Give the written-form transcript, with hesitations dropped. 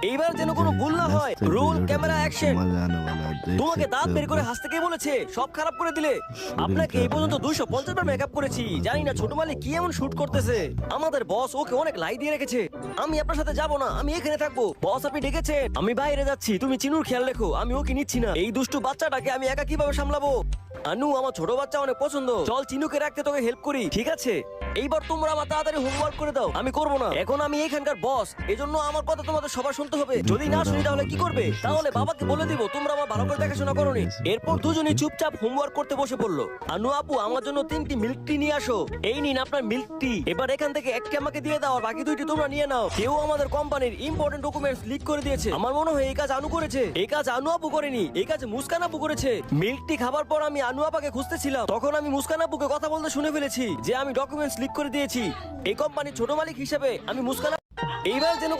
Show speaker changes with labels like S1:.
S1: এইবার যেন কোনো ভুল না হয়। Roll camera action. তোমাকে দাঁত বের করে হাসতে কে বলেছে? সব খারাপ করে দিলে। আপনাকে এই পর্যন্ত 250 বার মেকআপ করেছি। জানি না ছোট মালিক কি এমন শুট করতেছে। আমাদের বস ওকে অনেক লাই দিয়ে রেখেছে। আমি আপনার সাথে যাব না, আমি এখানে থাকবো। বস আপনি ডেকেছেন, আমি বাইরে যাচ্ছি। তুমি চিনুর খেয়াল রেখো, আমি ওকে নিচ্ছি না। এই দুষ্টু বাচ্চাটাকে আমি একা কিভাবে সামলাবো? আনু, আমার ছোট বাচ্চা অনেক পছন্দ। চল চিনুকে রাখতে তোকে হেল্প করি, ঠিক আছে? এইবার তোমরা আমার তাড়াতাড়ি হোমওয়ার্ক করে দাও। আমি করব না, এখন আমি এখানকার বস, এজন্য আমার কথা তোমাদের সবার শুনতে হবে। যদি না শুনি তাহলে কি করবে? তাহলে বাবাকে বলে দিব তোমরা আমার ভালো করে দেখাশোনা করোনি। এরপর দুজনেই চুপচাপ হোমওয়ার্ক করতে বসে পড়লো। আনু আপু, আমার জন্য 3টি মিল্ক টি নিয়ে আসো। এই নিন আপনার মিল্ক টি। এবার এখান থেকে একটি আমাকে দিয়ে দাও, আর বাকি 2টি তোমরা নিয়ে নাও। কেউ আমাদের কোম্পানির ইম্পর্টেন্ট ডকুমেন্টস লিক করে দিয়েছে। আমার মনে হয় এই কাজ আনু করেছে। এই কাজ আনু আপু করেনি, এই কাজ মুস্কান আপু করেছে। মিল্ক টি খাবার পর আমি আনু আপাকে খুঁজতেছিলাম, তখন আমি মুস্কান আপুকে কথা বলতে শুনে ফেলেছি যে আমি ডকুমেন্টস লিক করে দিয়েছি। এই কোম্পানির ছোট মালিক হিসেবে আমি মুস্কান। এইবার যেন